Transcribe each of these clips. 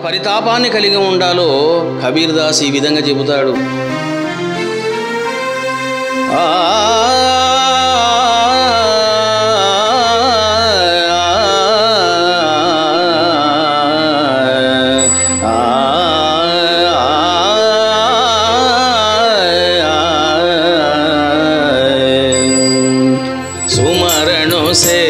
పరితాపాన్ని కలిగి ఉండాలో కబీర్ దాస్ ఈ విధంగా చెబుతాడు. सुमरणों से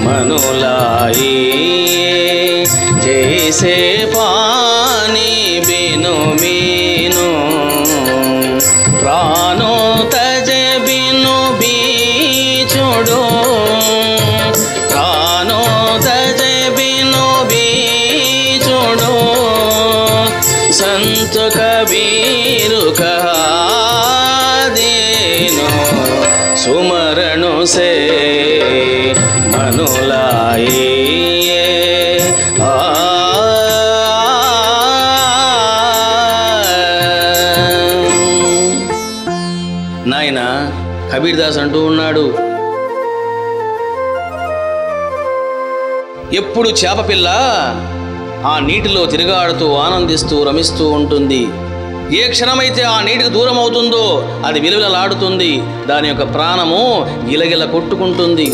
मनुलाई जैसे पानी बिनु मीनो प्राणों तजे बिनु बीछोड़ो प्राणों तजे बिनु बीछोड़ो संत कबीर कहा देनो सुमरणों से मनुलाई నాయనా కబీర్ దాస్ అంటూ ఉన్నాడు, ఎప్పుడు చేప పిల్ల ఆ నీటిలో తిరుగాడుతూ ఆనందిస్తూ రమిస్తూ ఉంటుంది. ఏ క్షణమైతే ఆ నీటికి దూరం అవుతుందో అది విలువలాడుతుంది. దాని యొక్క ప్రాణము గిలగిల కొట్టుకుంటుంది.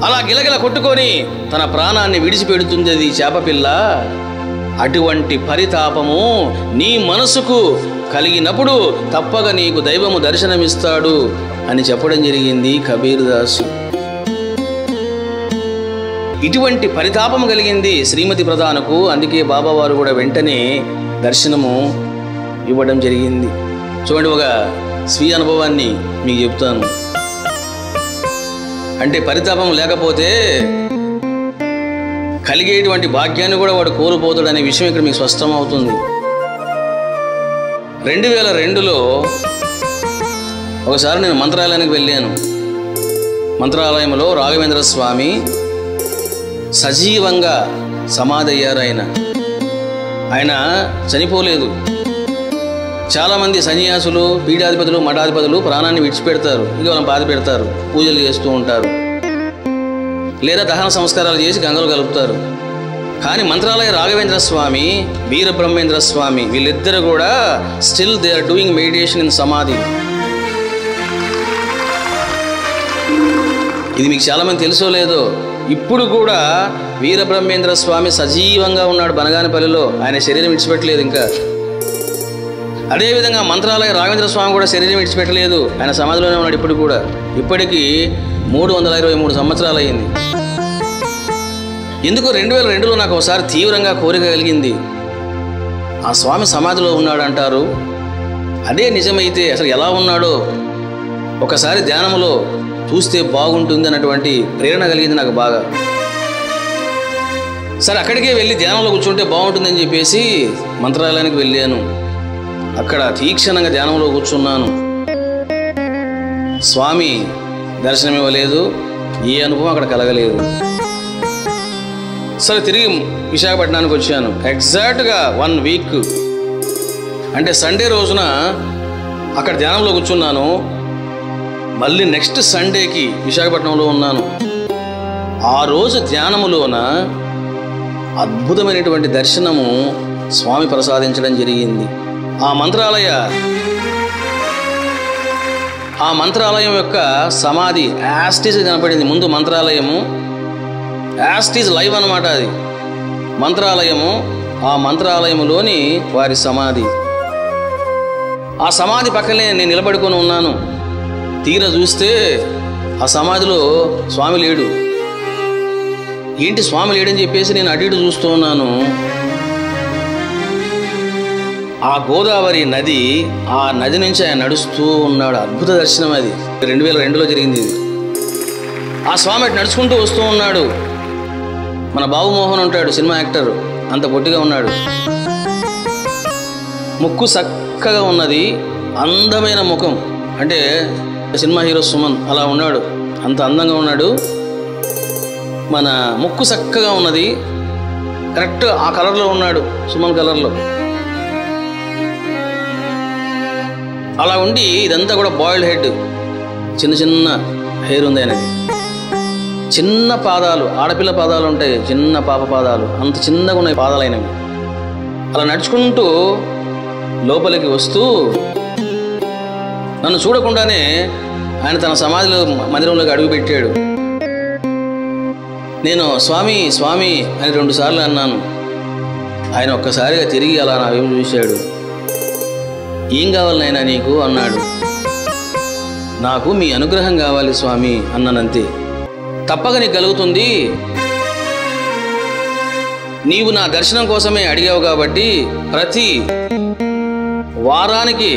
అలా గిలగిల కొట్టుకొని తన ప్రాణాన్ని విడిచిపెడుతుంది అది చేపపిల్ల. అటువంటి పరితాపము నీ మనసుకు కలిగినప్పుడు తప్పక నీకు దైవము దర్శనమిస్తాడు అని చెప్పడం జరిగింది కబీర్ దాసు. ఇటువంటి పరితాపము కలిగింది శ్రీమతి ప్రధానకు. అందుకే బాబావారు కూడా వెంటనే దర్శనము ఇవ్వడం జరిగింది. చూడండి, ఒక స్వీయ అనుభవాన్ని మీకు చెప్తాను. అంటే పరితాపం లేకపోతే కలిగేటువంటి భాగ్యాన్ని కూడా వాడు కోల్పోతాడనే విషయం ఇక్కడ మీకు స్పష్టం అవుతుంది. 2002లో ఒకసారి నేను మంత్రాలయానికి వెళ్ళాను. మంత్రాలయంలో రాఘవేంద్ర స్వామి సజీవంగా సమాధి అయ్యారు. ఆయన చనిపోలేదు. చాలామంది సన్యాసులు, పీఠాధిపతులు, మఠాధిపతులు ప్రాణాన్ని విడిచిపెడతారు, ఇక వాళ్ళని బాధ పెడతారు, పూజలు చేస్తూ ఉంటారు, లేదా దహన సంస్కారాలు చేసి గంగలు కలుపుతారు. కానీ మంత్రాలయ రాఘవేంద్ర స్వామి, వీరబ్రహ్మేంద్ర స్వామి వీళ్ళిద్దరు కూడా still they are doing meditation in samadhi. ఇది మీకు చాలామంది తెలుసో లేదో, ఇప్పుడు కూడా వీరబ్రహ్మేంద్ర స్వామి సజీవంగా ఉన్నాడు బనగానపల్లిలో. ఆయన శరీరం విడిచిపెట్టలేదు ఇంకా. అదేవిధంగా మంత్రాలయ రాఘవేంద్ర స్వామి కూడా శరీరం విడిచిపెట్టలేదు, ఆయన సమాధిలోనే ఉన్నాడు ఇప్పుడు కూడా. ఇప్పటికీ 323 సంవత్సరాలు అయింది. ఎందుకు 2002లో నాకు ఒకసారి తీవ్రంగా కోరిక కలిగింది, ఆ స్వామి సమాధిలో ఉన్నాడు అంటారు, అదే నిజమైతే అసలు ఎలా ఉన్నాడో ఒకసారి ధ్యానంలో చూస్తే బాగుంటుంది అన్నటువంటి ప్రేరణ కలిగింది నాకు బాగా. సరే, అక్కడికే వెళ్ళి ధ్యానంలో కూర్చుంటే బాగుంటుందని చెప్పేసి మంత్రాలయానికి వెళ్ళాను. అక్కడ తీక్షణంగా ధ్యానంలో కూర్చున్నాను. స్వామి దర్శనం ఇవ్వలేదు, ఏ అనుభవం అక్కడ కలగలేదు. సరే, తిరిగి విశాఖపట్నానికి వచ్చాను. ఎగ్జాక్ట్గా 1 వీక్ అంటే సండే రోజున అక్కడ ధ్యానంలో కూర్చున్నాను. మళ్ళీ నెక్స్ట్ సండేకి విశాఖపట్నంలో ఉన్నాను. ఆ రోజు ధ్యానములోన అద్భుతమైనటువంటి దర్శనము స్వామి ప్రసాదించడం జరిగింది. ఆ మంత్రాలయం యొక్క సమాధి యాస్టీజ్ కనపడింది. ముందు మంత్రాలయము యాస్టీజ్ లైవ్ అన్నమాట. అది మంత్రాలయము, ఆ మంత్రాలయములోని వారి సమాధి. ఆ సమాధి పక్కనే నేను నిలబడుకొని ఉన్నాను. తీరా చూస్తే ఆ సమాధిలో స్వామి లేడు. ఏంటి స్వామి లేడని చెప్పేసి నేను అటు ఇటు చూస్తూ ఉన్నాను. ఆ గోదావరి నది, ఆ నది నుంచి ఆయన నడుస్తూ ఉన్నాడు. అద్భుత దర్శనం అది. 2002లో జరిగింది ఇది. ఆ స్వామి అటు నడుచుకుంటూ వస్తూ ఉన్నాడు. మన బాబుమోహన్ ఉంటాడు, సినిమా యాక్టర్, అంత పొట్టిగా ఉన్నాడు. ముక్కు చక్కగా ఉన్నది, అందమైన ముఖం. అంటే సినిమా హీరో సుమన్ అలా ఉన్నాడు, అంత అందంగా ఉన్నాడు. మన ముక్కు చక్కగా ఉన్నది, కరెక్ట్ ఆ కలర్లో ఉన్నాడు, సుమన్ కలర్లో. అలా ఉండి ఇదంతా కూడా బాయిల్డ్ హెడ్, చిన్న చిన్న హెయిర్ ఉంది ఆయనది. చిన్న పాదాలు, ఆడపిల్ల పాదాలు ఉంటాయి, చిన్న పాప పాదాలు, అంత చిన్నగా ఉన్నాయి పాదాలైనవి. అలా నడుచుకుంటూ లోపలికి వస్తూ నన్ను చూడకుండానే ఆయన తన సమాధిలో మందిరంలోకి అడుగుపెట్టాడు. నేను స్వామి స్వామి అని 2 సార్లు అన్నాను. ఆయన ఒక్కసారిగా తిరిగి అలా నా వైపు చూశాడు. ఏం కావాలి నాయనా నీకు అన్నాడు. నాకు మీ అనుగ్రహం కావాలి స్వామి అన్నానంతే. తప్పక నీకు కలుగుతుంది, నీవు నా దర్శనం కోసమే అడిగావు కాబట్టి ప్రతి వారానికి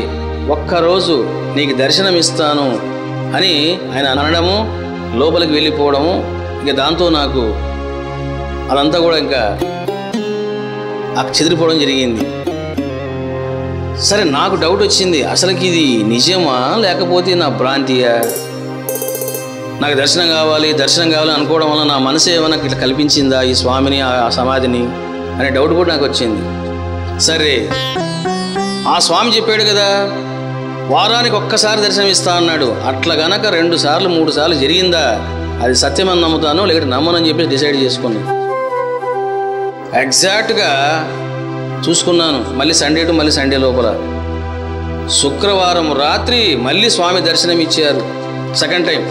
ఒక్కరోజు నీకు దర్శనం ఇస్తాను అని ఆయన అనడము, లోపలికి వెళ్ళిపోవడము. ఇక దాంతో నాకు అదంతా కూడా ఇంకా చెదిరిపోవడం జరిగింది. సరే, నాకు డౌట్ వచ్చింది, అసలుకి ఇది నిజమా లేకపోతే నా భ్రాంతియా? నాకు దర్శనం కావాలి అనుకోవడం వల్ల నా మనసు ఏమైనా ఇట్లా కల్పించిందా ఈ స్వామిని, ఆ సమాధిని అనే డౌట్ కూడా నాకు వచ్చింది. సరే, ఆ స్వామి చెప్పాడు కదా వారానికి ఒక్కసారి దర్శనం ఇస్తా అన్నాడు. అట్లా గనక 2 సార్లు 3 సార్లు జరిగిందా అది సత్యమని నమ్ముతాను, లేకపోతే నమ్మనని చెప్పేసి డిసైడ్ చేసుకున్నాను. ఎగ్జాక్ట్గా చూసుకున్నాను. మళ్ళీ సండే టు మళ్ళీ సండే లోపల శుక్రవారం రాత్రి మళ్ళీ స్వామి దర్శనం ఇచ్చారు, సెకండ్ టైం.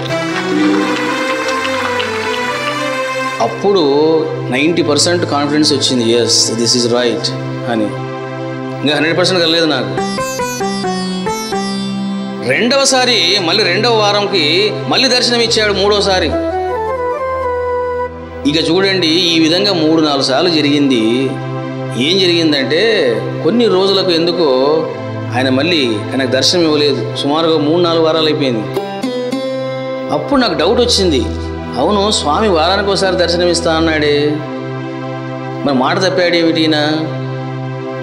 అప్పుడు 90% కాన్ఫిడెన్స్ వచ్చింది, ఎస్ దిస్ ఈజ్ రైట్ అని. ఇంకా 100% కలలేదు నాకు. రెండవసారి మళ్ళీ 2వ వారంకి మళ్ళీ దర్శనం ఇచ్చాడు, 3వసారి. ఇక చూడండి, ఈ విధంగా 3-4 సార్లు జరిగింది. ఏం జరిగిందంటే కొన్ని రోజులకు ఎందుకో ఆయన మళ్ళీ ఆయనకు దర్శనం ఇవ్వలేదు. సుమారుగా 3-4 వారాలు అయిపోయింది. అప్పుడు నాకు డౌట్ వచ్చింది, అవును స్వామి వారానికి ఒకసారి దర్శనం ఇస్తా అన్నాడే, మరి మాట తప్పాడేమిటినా,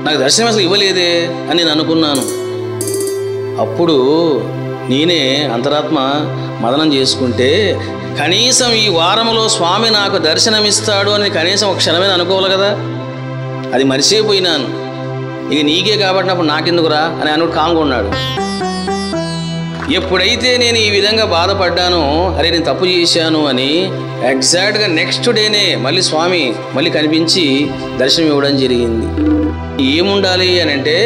నాకు దర్శనం అసలు ఇవ్వలేదే అని నేను అనుకున్నాను. అప్పుడు నేనే అంతరాత్మ మదనం చేసుకుంటే కనీసం ఈ వారంలో స్వామి నాకు దర్శనమిస్తాడు అని కనీసం ఒక క్షణమే అనుకోవాలి కదా, అది మరిచిపోయినాను. ఇక నీకే కాబట్టి అప్పుడు నాకెందుకురా అని అనుడు కామ్గా ఉన్నాడు. ఎప్పుడైతే నేను ఈ విధంగా బాధపడ్డానో, అరే నేను తప్పు చేశాను అని, ఎగ్జాక్ట్గా నెక్స్ట్ డేనే మళ్ళీ స్వామి మళ్ళీ కనిపించి దర్శనం ఇవ్వడం జరిగింది. ఏముండాలి అని అంటే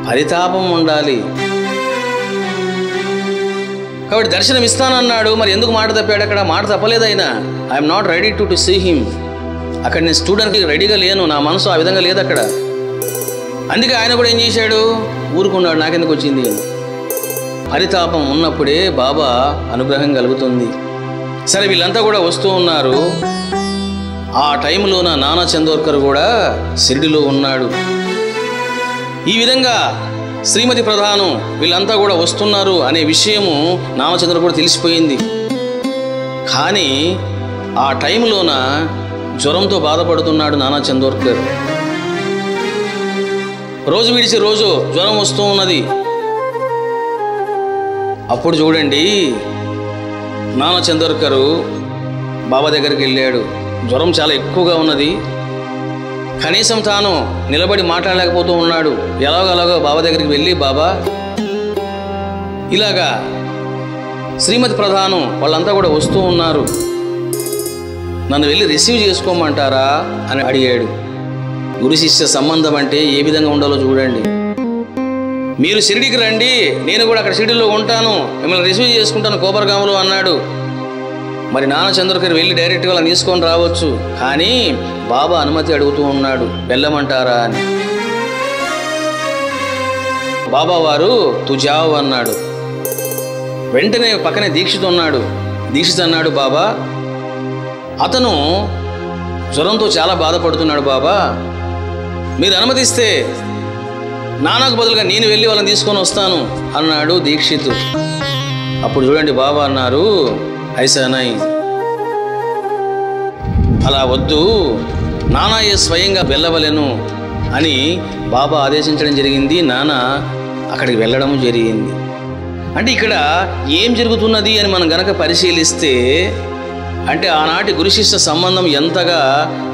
పరితాపం ఉండాలి. కాబట్టి దర్శనం ఇస్తానన్నాడు, మరి ఎందుకు మాట తప్పాడు? అక్కడ మాట తప్పలేదు ఆయన. I'm not ready to see him. అక్కడ నేను స్టూడెంట్కి రెడీగా లేను, నా మనసు ఆ విధంగా లేదు అక్కడ. అందుకే ఆయన కూడా ఏం చేశాడు, ఊరుకున్నాడు, నాకెందుకు వచ్చింది. పరితాపం ఉన్నప్పుడే బాబా అనుగ్రహం కలుగుతుంది. సరే, వీళ్ళంతా కూడా వస్తూ ఉన్నారు. ఆ టైంలో నా నానా చందోర్కర్ కూడా షిరిడిలో ఉన్నాడు. ఈ విధంగా శ్రీమతి ప్రధానం వీళ్ళంతా కూడా వస్తున్నారు అనే విషయము నామచంద్ర కూడా తెలిసిపోయింది. కానీ ఆ టైంలోన జ్వరంతో బాధపడుతున్నాడు నానా చందోర్కర్. రోజు విడిచి రోజు జ్వరం వస్తూ ఉన్నది. అప్పుడు చూడండి, నానా చందోర్కరు బాబా దగ్గరికి వెళ్ళాడు. జ్వరం చాలా ఎక్కువగా ఉన్నది. కనీసం తాను నిలబడి మాట్లాడలేకపోతూ ఉన్నాడు. ఎలాగోలాగో బాబా దగ్గరికి వెళ్ళి, బాబా ఇలాగా శ్రీమతి ప్రధానం వాళ్ళంతా కూడా వస్తూ ఉన్నారు, నన్ను వెళ్ళి రిసీవ్ చేసుకోమంటారా అని అడిగాడు. గురు శిష్య సంబంధం అంటే ఏ విధంగా ఉండాలో చూడండి. మీరు షిరిడికి రండి, నేను కూడా అక్కడ షిరిడిలో ఉంటాను, మిమ్మల్ని రిసీవ్ చేసుకుంటాను కోపరగాములో అన్నాడు. మరి నానా చంద్రకర్ వెళ్ళి డైరెక్ట్గా వాళ్ళని తీసుకొని రావచ్చు, కానీ బాబా అనుమతి అడుగుతూ ఉన్నాడు, వెళ్ళమంటారా అని. బాబా వారు తుజావ్ అన్నాడు. వెంటనే పక్కనే దీక్షిత్ ఉన్నాడు. దీక్షిత్ అన్నాడు, బాబా అతను జ్వరంతో చాలా బాధపడుతున్నాడు, బాబా మీరు అనుమతిస్తే నానాకు బదులుగా నేను వెళ్ళి వాళ్ళని తీసుకొని వస్తాను అన్నాడు దీక్షిత్. అప్పుడు చూడండి, బాబా అన్నారు, ఐసానాయ్ అలా వద్దు, నానాయే స్వయంగా వెళ్ళవలెను అని బాబా ఆదేశించడం జరిగింది. నానా అక్కడికి వెళ్ళడం జరిగింది. అంటే ఇక్కడ ఏం జరుగుతున్నది అని మనం గనక పరిశీలిస్తే, అంటే ఆనాటి గురు శిష్య సంబంధం ఎంతగా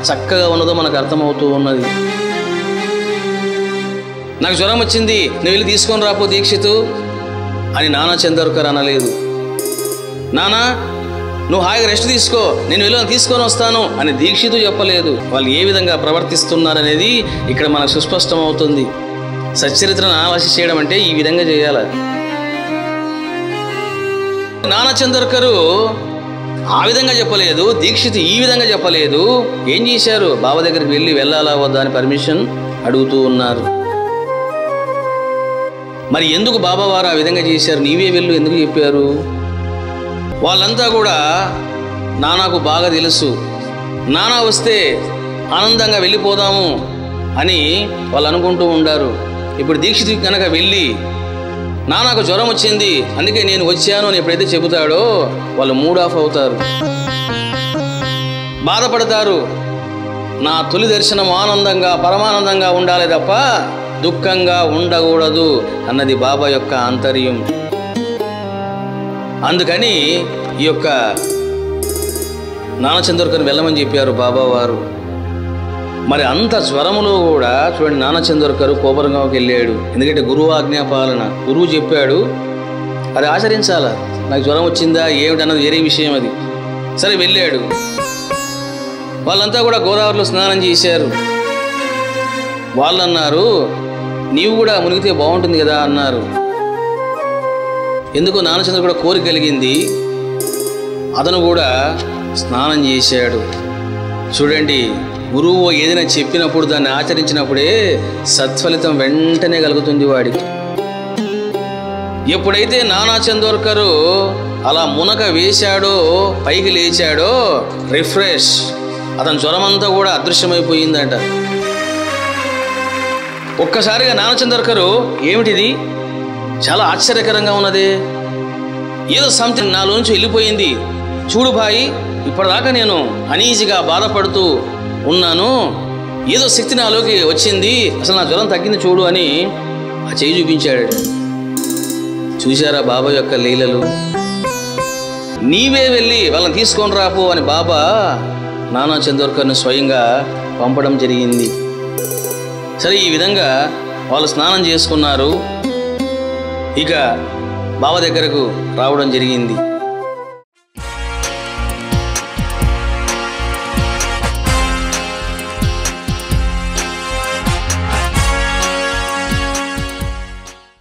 చక్కగా ఉన్నదో మనకు అర్థమవుతూ ఉన్నది. నాకు జ్వరం వచ్చింది, నువ్వు వెళ్ళి తీసుకొని రాపో దీక్షితు అని నానా చందోర్కర్ అనలేదు. నానా నువ్వు హాయిగా రెస్ట్ తీసుకో, నేను వెళ్ళి తీసుకొని వస్తాను అని దీక్షితు చెప్పలేదు. వాళ్ళు ఏ విధంగా ప్రవర్తిస్తున్నారనేది ఇక్కడ మనకు సుస్పష్టం అవుతుంది. సచ్చరిత్రను అనాలసిస్ చేయడం అంటే ఈ విధంగా చేయాలి. నానా చందోర్కరు ఆ విధంగా చెప్పలేదు, దీక్షితు ఈ విధంగా చెప్పలేదు. ఏం చేశారు? బాబా దగ్గరికి వెళ్ళాలా వద్దా అని పర్మిషన్ అడుగుతూ ఉన్నారు. మరి ఎందుకు బాబా వారు ఆ విధంగా చేశారు? నీవే వెళ్ళు ఎందుకు చెప్పారు? వాళ్ళంతా కూడా నానాకు బాగా తెలుసు, నానా వస్తే ఆనందంగా వెళ్ళిపోదాము అని వాళ్ళు అనుకుంటూ ఉండారు. ఇప్పుడు దీక్షితు కనుక వెళ్ళి నానాకు జ్వరం వచ్చింది అందుకే నేను వచ్చాను అని ఎప్పుడైతే చెబుతాడో వాళ్ళు మూడ్ ఆఫ్ అవుతారు, బాధపడతారు. నా తొలి దర్శనం ఆనందంగా పరమానందంగా ఉండాలి తప్ప దుఃఖంగా ఉండకూడదు అన్నది బాబా యొక్క ఆంతర్యం. అందుకని ఈ యొక్క నానా చందోర్కర్ని వెళ్ళమని చెప్పారు బాబా వారు. మరి అంత జ్వరములో కూడా చూడండి, నానా చందోర్కర్ కోపరంగాకి వెళ్ళాడు. ఎందుకంటే గురువు ఆజ్ఞాపాలన, గురువు చెప్పాడు, అది ఆచరించాలా. నాకు జ్వరం వచ్చిందా ఏమిటి అన్నది వేరే విషయం, అది సరే వెళ్ళాడు. వాళ్ళంతా కూడా గోదావరిలో స్నానం చేశారు. వాళ్ళు అన్నారు, నీవు కూడా మునిగితే బాగుంటుంది కదా అన్నారు. ఎందుకో నానా చంద్ర కూడా కోరిక కలిగింది, అతను కూడా స్నానం చేశాడు. చూడండి, గురువు ఏదైనా చెప్పినప్పుడు దాన్ని ఆచరించినప్పుడే సత్ఫలితం వెంటనే కలుగుతుంది వాడికి. ఎప్పుడైతే నానా చందోర్కరు అలా మునక వేశాడో పైకి లేచాడో రిఫ్రెష్, అతని జ్వరమంతా కూడా అదృశ్యమైపోయిందట. ఒక్కసారిగా నానా చందోర్కరు ఏమిటిది, చాలా ఆశ్చర్యకరంగా ఉన్నది, ఏదో సంథింగ్ నాలోంచి వెళ్ళిపోయింది, చూడు భాయ్ ఇప్పటిదాకా నేను అనీజీగా బాధపడుతూ ఉన్నాను, ఏదో శక్తి నాలోకి వచ్చింది, అసలు నా జ్వరం తగ్గింది చూడు అని ఆ చేయి చూపించాడు. చూశారా బాబా యొక్క లీలలు? నీవే వెళ్ళి వాళ్ళని తీసుకొని రాపో అని బాబా నానా చందోర్కర్ని స్వయంగా పంపడం జరిగింది. సరే, ఈ విధంగా వాళ్ళు స్నానం చేసుకున్నారు. ఇక బాబా దగ్గరకు రావడం జరిగింది.